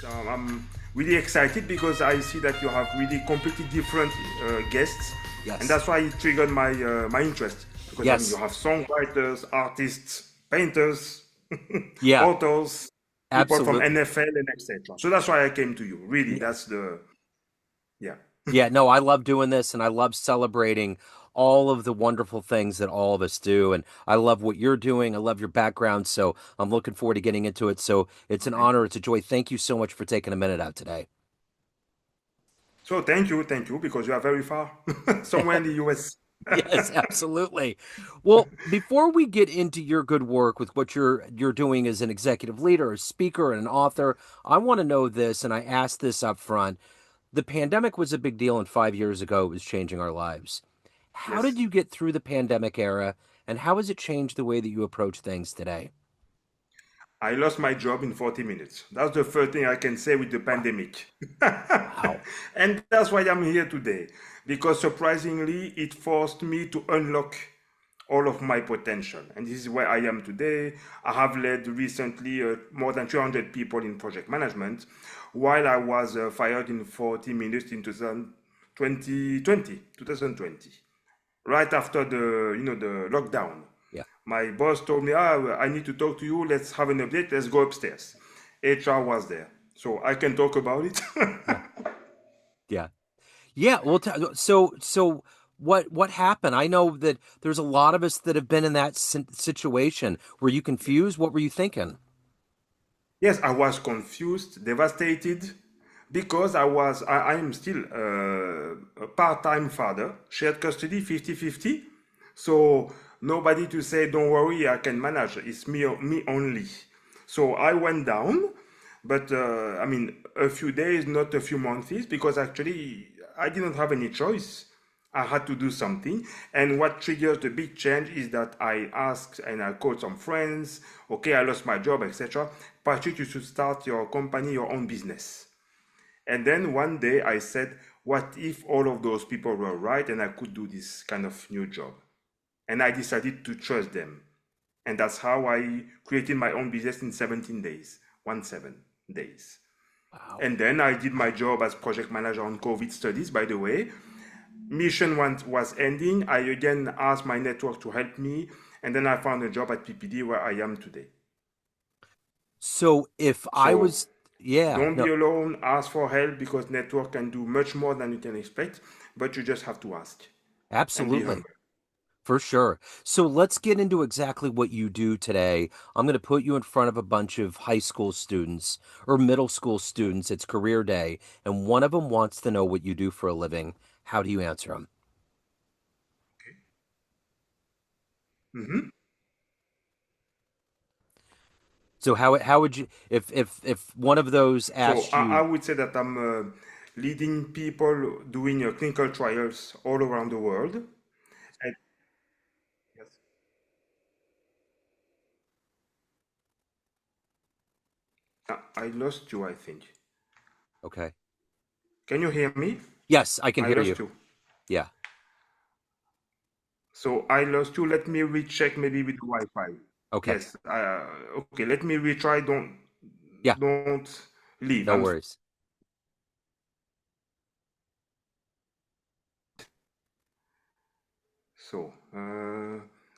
I'm really excited because I see that you have really completely different guests, and Yes. that's why it triggered my interest. Because I mean, you Yes. have songwriters, artists, painters, Yeah, authors, people from absolutely. NFL and etc. So that's why I came to you. Really, Yeah. that's the yeah. Yeah, no, I love doing this and I love celebrating all of the wonderful things that all of us do. And I love what you're doing. I love your background. So I'm looking forward to getting into it. So it's an Thank honor. you. It's a joy. Thank you so much for taking a minute out today. So thank you, because you are very far, somewhere in the US. Yes, absolutely. Well, before we get into your good work with what you're doing as an executive leader, a speaker, and an author, I want to know this, and I asked this up front. The pandemic was a big deal, and 5 years ago, it was changing our lives. How did Yes. you get through the pandemic era, and how has it changed the way that you approach things today? I lost my job in 40 minutes. That's the first thing I can say with the Wow. pandemic. Wow. And that's why I'm here today. Because surprisingly, it forced me to unlock all of my potential. And this is where I am today. I have led recently more than 300 people in project management, while I was fired in 40 minutes in 2020, right after the lockdown. Yeah. My boss told me, I need to talk to you. Let's have an update. Let's go upstairs. HR was there. So I can talk about it. Yeah. Yeah. Yeah. Well, so what happened? I know that there's a lot of us that have been in that situation. Were you confused? What were you thinking? Yes, I was confused, devastated, because I am still a part-time father, shared custody 50-50. So nobody to say, don't worry, I can manage. It's me only. So I went down, but I mean, a few days, not a few months, because actually I didn't have any choice. I had to do something. And what triggers the big change is that I asked and I called some friends, okay, I lost my job, etc. Patrick, you should start your company, your own business. And then one day I said, what if all of those people were right and I could do this kind of new job? And I decided to trust them. And that's how I created my own business in 17 days, 17 days. Wow. And then I did my job as project manager on COVID studies, by the way. Mission one was ending. I again asked my network to help me, and then I found a job at PPD where I am today. So if I So was, yeah, don't be no, alone. Ask for help because network can do much more than you can expect, but you just have to ask and be absolutely. humble. For sure. So let's get into exactly what you do today. I'm going to put you in front of a bunch of high school students or middle school students. It's career day, and one of them wants to know what you do for a living. How do you answer them? Mhm. So how would you if one of those So asked I you, would say that I'm leading people doing clinical trials all around the world. And, yes. I lost you, I think. okay. Can you hear me? Yes, I can I hear lost you. you. Yeah. So I lost you. Let me recheck maybe with the Wi-Fi. Okay. Yes. Okay. Let me retry. Yeah, Don't leave. no worries. So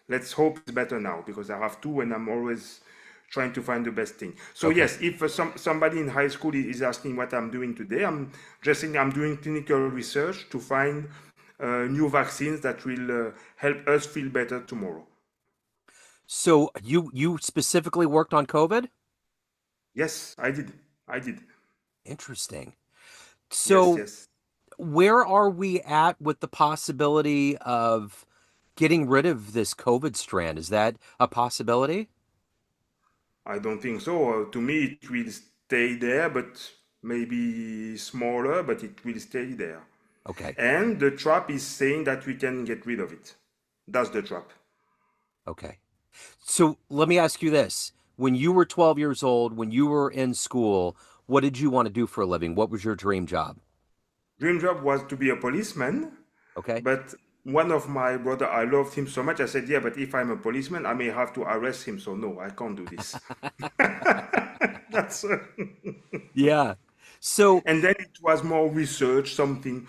let's hope it's better now because I have two and I'm always trying to find the best thing. So Okay. yes, if somebody in high school is asking what I'm doing today, I'm just saying I'm doing clinical research to find new vaccines that will help us feel better tomorrow. So you specifically worked on COVID? Yes, I did. I did. Interesting. Yes, So yes. where are we at with the possibility of getting rid of this COVID strand? Is that a possibility? I don't think so. To me, it will stay there, but maybe smaller, but it will stay there. Okay. And the trap is saying that we can get rid of it. That's the trap. Okay. So let me ask you this. When you were 12 years old, when you were in school, what did you want to do for a living? What was your dream job? Dream job was to be a policeman, Okay. but one of my brother, I loved him so much. I said, yeah, but if I'm a policeman, I may have to arrest him. So no, I can't do this. That's Yeah. So, and then it was more research, something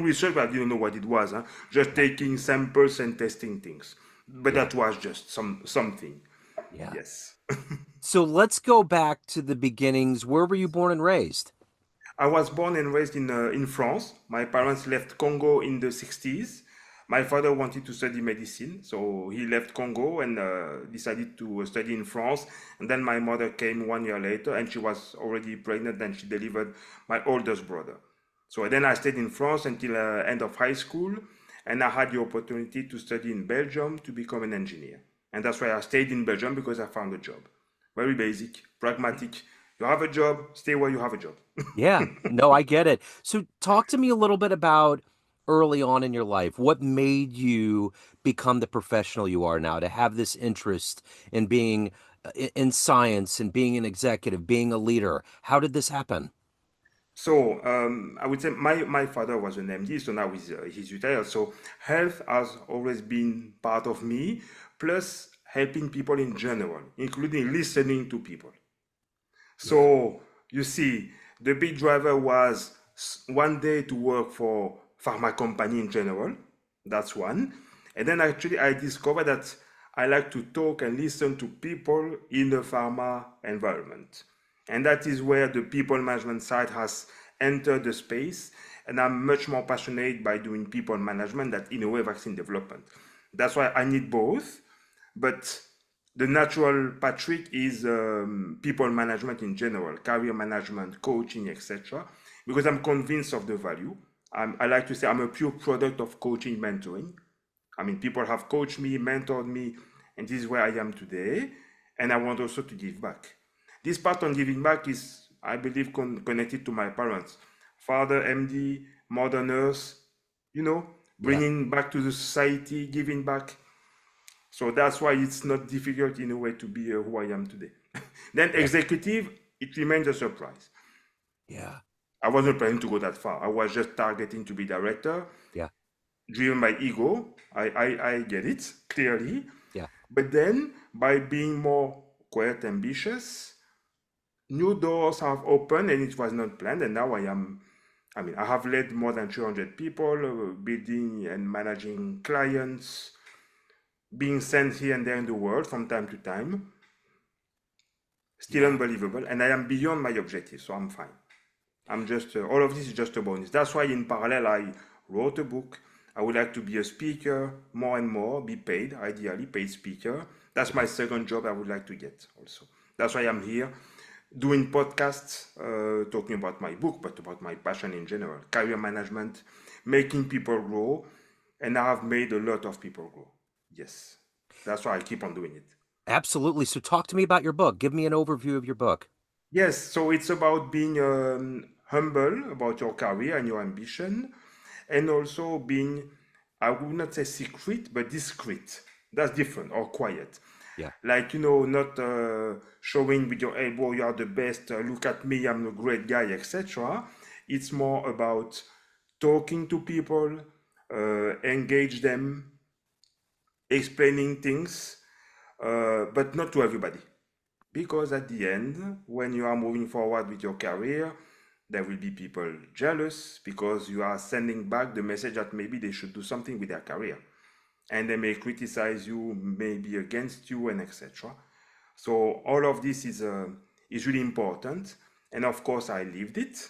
research, but I didn't know what it was. Huh? Just yeah, taking samples and testing things. But yeah, that was just something. yeah. Yes. So let's go back to the beginnings. Where were you born and raised? I was born and raised in France. My parents left Congo in the 60s. My father wanted to study medicine, so he left Congo and decided to study in France. And then my mother came 1 year later, and she was already pregnant, and she delivered my oldest brother. So then I stayed in France until end of high school, and I had the opportunity to study in Belgium to become an engineer. And that's why I stayed in Belgium because I found a job. Very basic, pragmatic. You have a job, stay where you have a job. Yeah, no, I get it. So talk to me a little bit about early on in your life. What made you become the professional you are now, to have this interest in being in science and being an executive, being a leader? How did this happen? So I would say my father was an MD, so now he's retired. So health has always been part of me, plus helping people in general, including listening to people. Yeah, So you see, the big driver was one day to work for pharma company in general. That's one. And then actually I discovered that I like to talk and listen to people in the pharma environment. And that is where the people management side has entered the space. And I'm much more passionate by doing people management than in a way vaccine development. That's why I need both. But the natural Patrick is people management in general, career management, coaching, etc. Because I'm convinced of the value. I like to say I'm a pure product of coaching, mentoring. I mean, people have coached me, mentored me, and this is where I am today. And I want also to give back. This part on giving back is, I believe, connected to my parents. Father, MD, mother, nurse, you know, yeah, bringing back to the society, giving back. So that's why it's not difficult in a way to be who I am today. Then yeah, executive, it remains a surprise. yeah, I wasn't planning to go that far. I was just targeting to be director, yeah, driven by ego. I get it clearly. yeah, But then by being more quite ambitious, new doors have opened and it was not planned. And now I mean, I have led more than 300 people, building and managing clients, being sent here and there in the world from time to time. Still yeah. unbelievable, and I am beyond my objective, so I'm fine. I'm just all of this is just a bonus. That's why in parallel I wrote a book. I would like to be a speaker more and more, be paid, ideally paid speaker. That's my Yeah. second job I would like to get also. That's why I'm here doing podcasts, talking about my book, but about my passion in general, career management, making people grow, and I have made a lot of people grow. Yes, that's why I keep on doing it. Absolutely. So talk to me about your book. Give me an overview of your book. Yes, so it's about being humble about your career and your ambition, and also being, I would not say secret, but discreet. That's different, or quiet. Yeah. Like, not showing with your elbow, you are the best, look at me, I'm a great guy, etc. It's more about talking to people, engage them, explaining things, but not to everybody. Because at the end, when you are moving forward with your career, there will be people jealous because you are sending back the message that maybe they should do something with their career. And they may criticize you, may be against you, and etc. So all of this is really important. And of course, I lived it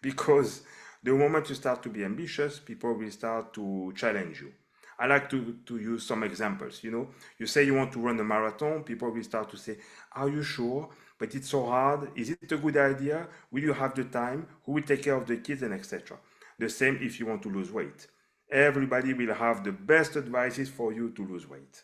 because the moment you start to be ambitious, people will start to challenge you. I like to use some examples. You say you want to run a marathon, people will start to say, are you sure? But it's so hard. Is it a good idea? Will you have the time? Who will take care of the kids and etc.? The same if you want to lose weight. Everybody will have the best advices for you to lose weight.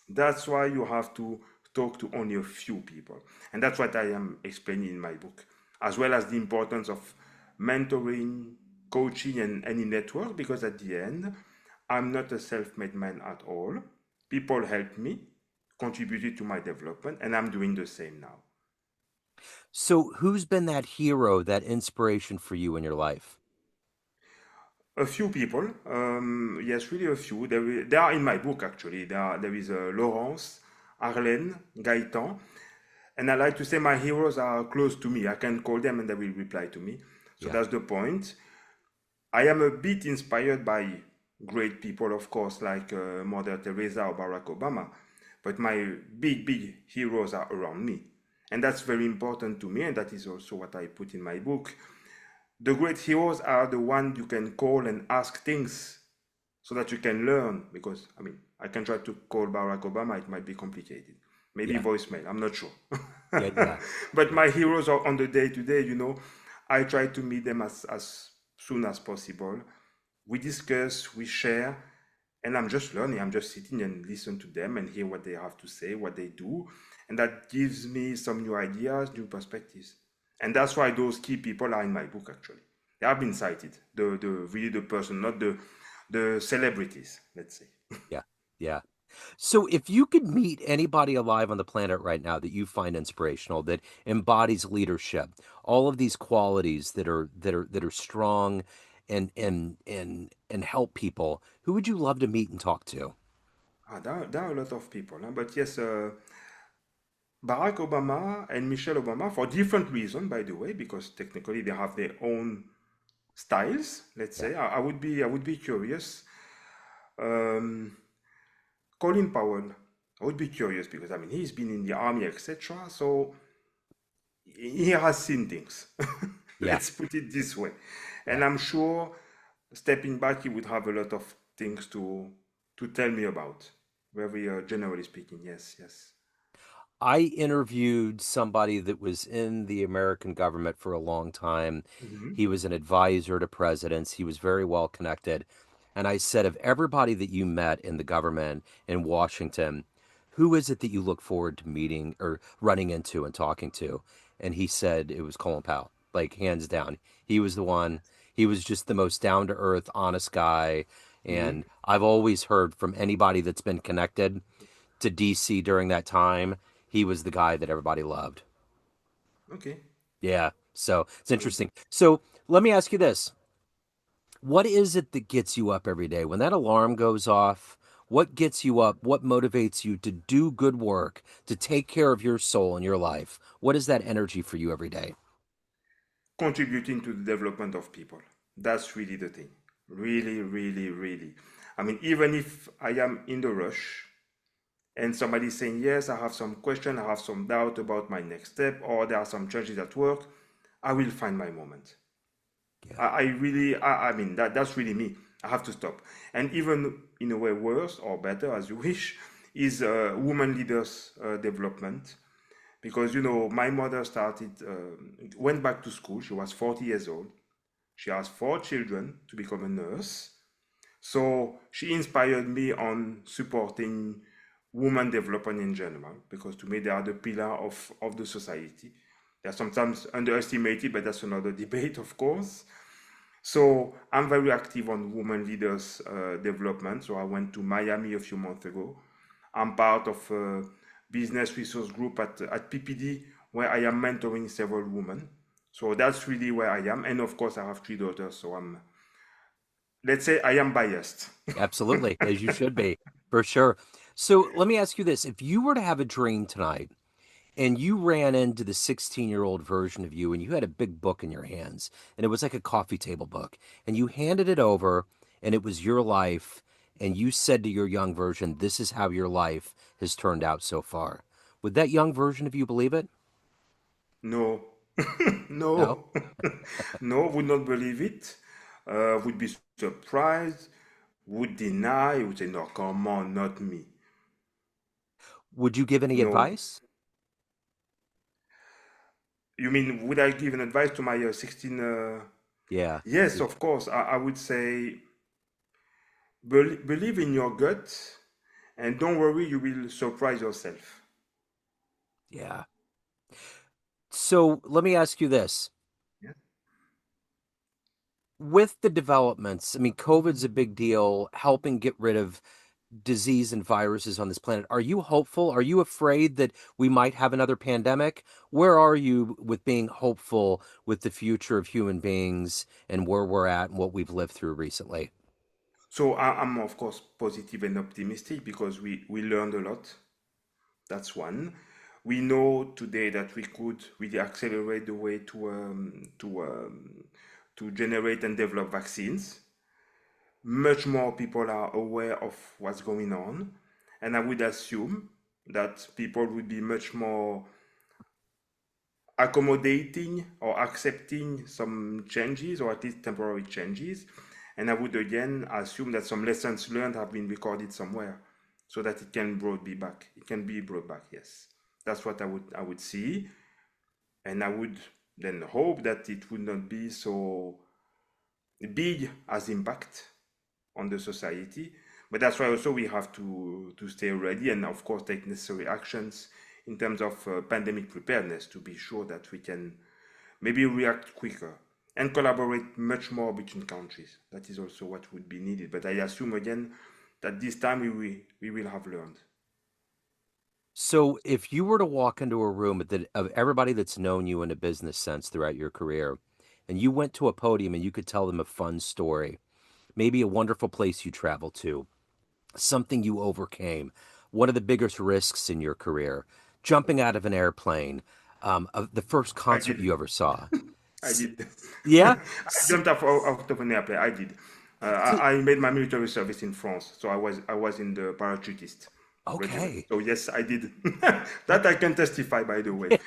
That's why you have to talk to only a few people. And that's what I am explaining in my book, as well as the importance of mentoring, coaching, and any network, because at the end, I'm not a self made man at all. People help me, contributed to my development, and I'm doing the same now. So who's been that hero, that inspiration for you in your life? A few people, yes, really a few. They are in my book actually. There is Laurence, Arlene, Gaëtan, and I like to say my heroes are close to me. I can call them and they will reply to me. So Yeah, that's the point. I am a bit inspired by great people, of course, like Mother Teresa or Barack Obama, but my big heroes are around me. And that's very important to me, and that is also what I put in my book. The great heroes are the ones you can call and ask things so that you can learn. Because, I mean, I can try to call Barack Obama, it might be complicated. Maybe yeah, voicemail, I'm not sure. yeah, But yeah, my heroes are on the day to day, I try to meet them as soon as possible. We discuss, we share, and I'm just learning. I'm just sitting and listen to them and hear what they have to say, what they do. And that gives me some new ideas, new perspectives. And that's why those key people are in my book actually. They have been cited. The really the person, not the celebrities, let's say. yeah, yeah. So, if you could meet anybody alive on the planet right now that you find inspirational, that embodies leadership, all of these qualities that are strong and help people, who would you love to meet and talk to? There are a lot of people, huh? But yes, Barack Obama and Michelle Obama, for different reasons, by the way, because technically they have their own styles. Let's Yeah, say I would be curious. Um, Colin Powell, I would be curious because I mean he's been in the army, etc. So he has seen things. yeah, Let's put it this way, yeah. and I'm sure stepping back, he would have a lot of things to tell me about. Very generally speaking, yes, yes. I interviewed somebody that was in the American government for a long time. Hmm. He was an advisor to presidents. He was very well connected. And I said, of everybody that you met in the government in Washington, who is it that you look forward to meeting or running into and talking to? And he said it was Colin Powell, like hands down. He was the one. He was just the most down to earth, honest guy. Hmm. And I've always heard from anybody that's been connected to DC during that time, he was the guy that everybody loved. Okay. Yeah. So it's Good. interesting. So let me ask you this. What is it that gets you up every day? When that alarm goes off, what gets you up? What motivates you to do good work, to take care of your soul and your life? What is that energy for you every day? Contributing to the development of people. That's really the thing. Really, really, really. I mean, even if I am in the rush and somebody's saying, yes, I have some question, I have some doubt about my next step, or there are some changes at work, I will find my moment. Yeah. I really, I mean, that's really me. I have to stop. And even in a way, worse or better, as you wish, is women leaders development. Because, my mother went back to school. She was 40 years old. She has four children to become a nurse. So she inspired me on supporting women development in general, because to me they are the pillar of the society. They're sometimes underestimated, but that's another debate, of course. So I'm very active on women leaders development. So I went to Miami a few months ago. I'm part of a business resource group at PPD where I am mentoring several women. So that's really where I am. And of course, I have three daughters. So let's say I am biased. Absolutely, as you should be, for sure. So let me ask you this. If you were to have a dream tonight, and you ran into the 16-year-old version of you and you had a big book in your hands and it was like a coffee table book and you handed it over and it was your life and you said to your young version, this is how your life has turned out so far, would that young version of you believe it? No, No. no, no, would not believe it, would be surprised, would deny, would say, no, come on, not me. Would you give any No. advice? You mean, would I give an advice to my 16? Yeah. Yes, of course. I would say, believe in your gut and don't worry, you will surprise yourself. Yeah. So let me ask you this. Yeah. With the developments, I mean, COVID's a big deal, helping get rid of disease and viruses on this planet. Are you hopeful? Are you afraid that we might have another pandemic? Where are you with being hopeful with the future of human beings and where we're at and what we've lived through recently? So I'm of course positive and optimistic because we learned a lot. That's one. We know today that we could really accelerate the way to generate and develop vaccines. Much more people are aware of what's going on, and I would assume that people would be much more accommodating or accepting some changes or at least temporary changes. And I would again assume that some lessons learned have been recorded somewhere so that it can brought be back. It can be brought back, yes. That's what I would see. And I would then hope that it would not be so big as impact on the society. But that's why also we have to stay ready and of course take necessary actions in terms of pandemic preparedness to be sure that we can maybe react quicker and collaborate much more between countries. That is also what would be needed. But I assume again that this time we will have learned. So, if you were to walk into a room of everybody that's known you in a business sense throughout your career, and you went to a podium and you could tell them a fun story, maybe a wonderful place you traveled to, something you overcame, one of the biggest risks in your career, jumping out of an airplane, the first I concert did. you ever saw. I S- did. yeah. I jumped out of an airplane. I did. I made my military service in France, so I was in the parachutist regiment. Okay. So yes, I did. That I Okay. can testify, by the way.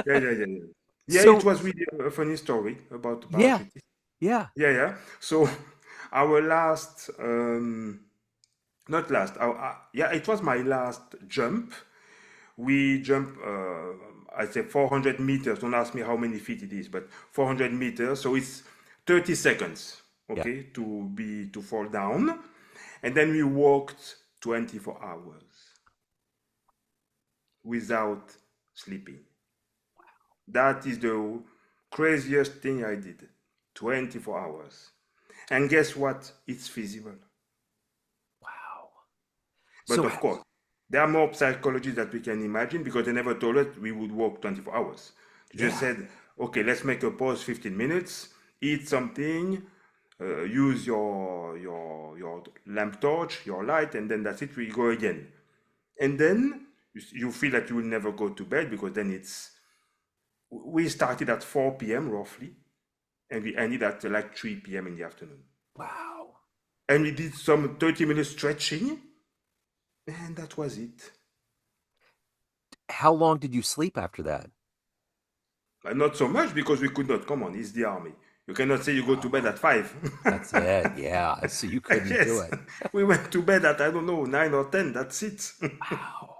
Yeah, yeah, yeah, yeah. Yeah, it So, was really a funny story about the yeah, parachutist. yeah, Yeah, yeah. So our last, not last, yeah, it was my last jump. We jump, I say 400 meters. Don't ask me how many feet it is, but 400 meters. So it's 30 seconds, yeah. okay, to fall down, and then we walked 24 hours without sleeping. That is the craziest thing I did. 24 hours. And guess what? It's feasible. Wow. But So, of course, there are more psychologies that we can imagine because they never told us we would work 24 hours. They just yeah. said, okay, let's make a pause 15 minutes, eat something, use your lamp torch, your light, and then that's it, we go again. And then you feel that you will never go to bed because then we started at 4 p.m. roughly, and we ended at like 3 p.m. in the afternoon. Wow. And we did some 30 minutes stretching, and that was it. How long did you sleep after that? Not so much because we could not. Come on, it's the army. You cannot say you go to bed Oh, at 5. that's it. Yeah. So you couldn't do Yes, it. we went to bed at, I don't know, 9 or 10. That's it. Wow.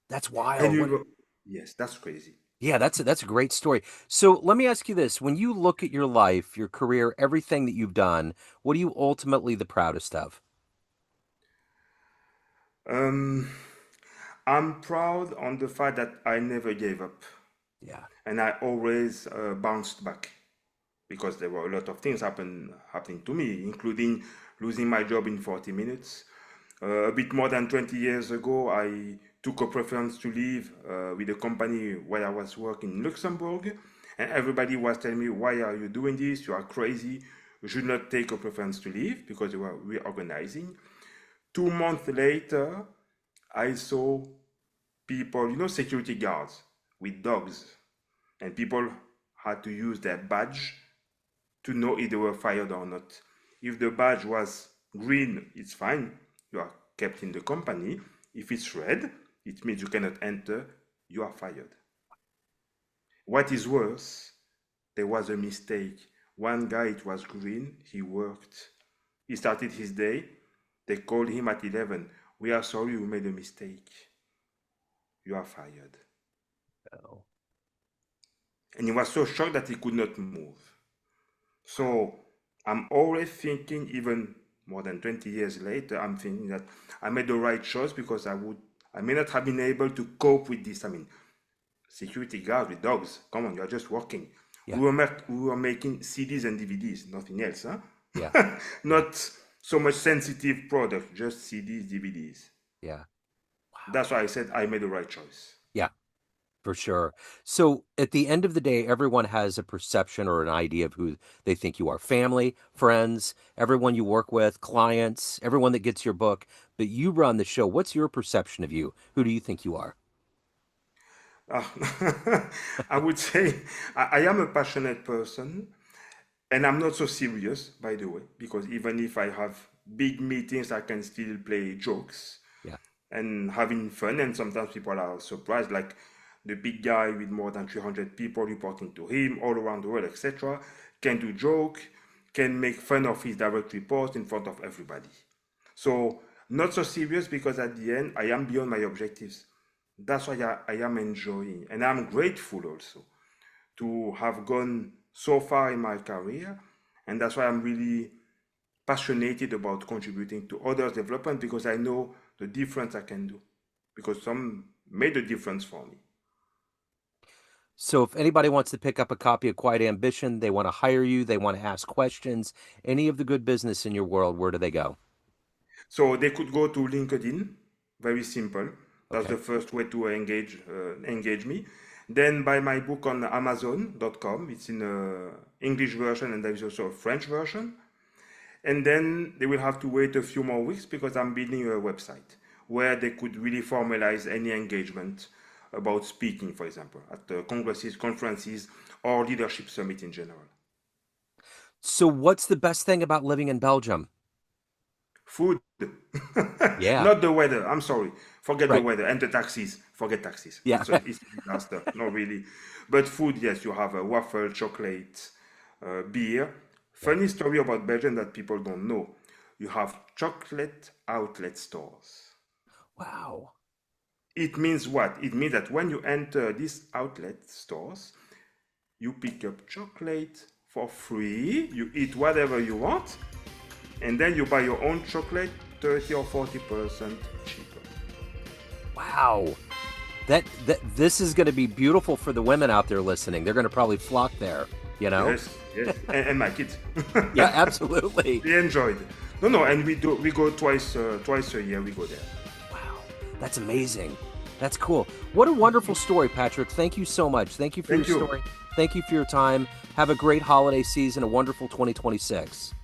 That's And wild. we What? were, yes, that's crazy. Yeah, that's a great story. So let me ask you this. When you look at your life, your career, everything that you've done, what are you ultimately the proudest of? Um, I'm proud on the fact that I never gave up Yeah. and I always bounced back because there were a lot of things happening to me, including losing my job in 40 minutes. A bit more than 20 years ago, I took a preference to leave with a company where I was working in Luxembourg, and everybody was telling me, "Why are you doing this? You are crazy. You should not take a preference to leave," because they were reorganizing. 2 months later, I saw people, security guards with dogs, and people had to use their badge to know if they were fired or not. If the badge was green, it's fine. You are kept in the company. If it's red, it means you cannot enter. You are fired. What is worse, there was a mistake. One guy, it was green. He worked. He started his day. They called him at 11. We are sorry, we made a mistake. You are fired. Oh, And he was so shocked that he could not move. So I'm always thinking, even more than 20 years later, I'm thinking that I made the right choice because I may not have been able to cope with this. I mean, security guards with dogs, come on, you're just working. yeah. We were making CDs and DVDs, nothing else, Yeah. huh? Yeah. Not so much sensitive product, just CDs, DVDs. Yeah. Wow. That's why I said I made the right choice. Yeah, for sure. So at the end of the day, everyone has a perception or an idea of who they think you are. Family, friends, everyone you work with, clients, everyone that gets your book. But you run the show. What's your perception of you? Who do you think you are? I would say I am a passionate person, and I'm not so serious, by the way, because even if I have big meetings, I can still play jokes Yeah. and having fun. And sometimes people are surprised, like the big guy with more than 300 people reporting to him all around the world, etc., can do joke, can make fun of his direct reports in front of everybody. So not so serious because at the end I am beyond my objectives. That's why I am enjoying, and I'm grateful also to have gone so far in my career, and that's why I'm really passionate about contributing to others' development because I know the difference I can do. Because some made a difference for me. So if anybody wants to pick up a copy of Quiet Ambition, they want to hire you, they want to ask questions, any of the good business in your world, where do they go? So they could go to LinkedIn, very simple. That's Okay. the first way to engage me. Then buy my book on Amazon.com. It's in a English version and there is also a French version. And then they will have to wait a few more weeks because I'm building a website where they could really formalize any engagement about speaking, for example, at congresses, conferences, or leadership summit in general. So what's the best thing about living in Belgium? Food, Yeah, not the weather. I'm sorry. Forget the right. weather and the taxis. Forget taxis. Yeah. It's a disaster. Not really. But food, yes, you have a waffle, chocolate, beer. Yeah. Funny story about Belgium that people don't know. You have chocolate outlet stores. Wow. It means what? It means that when you enter these outlet stores, you pick up chocolate for free, you eat whatever you want, and then you buy your own chocolate 30 or 40% cheaper. Wow. That this is going to be beautiful for the women out there listening. They're going to probably flock there, you know? Yes, yes, and my kids. Yeah, absolutely. They enjoyed. No, no, and we go twice a year. We go there. Wow. That's amazing. That's cool. What a wonderful story, Patrick. Thank you so much. Thank you for your Thank you, story. Thank you for your time. Have a great holiday season, a wonderful 2026.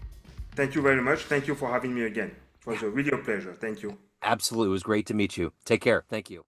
thank you very much. Thank you for having me again. It Yeah, was really a pleasure. Thank you. absolutely. It was great to meet you. Take care. Thank you.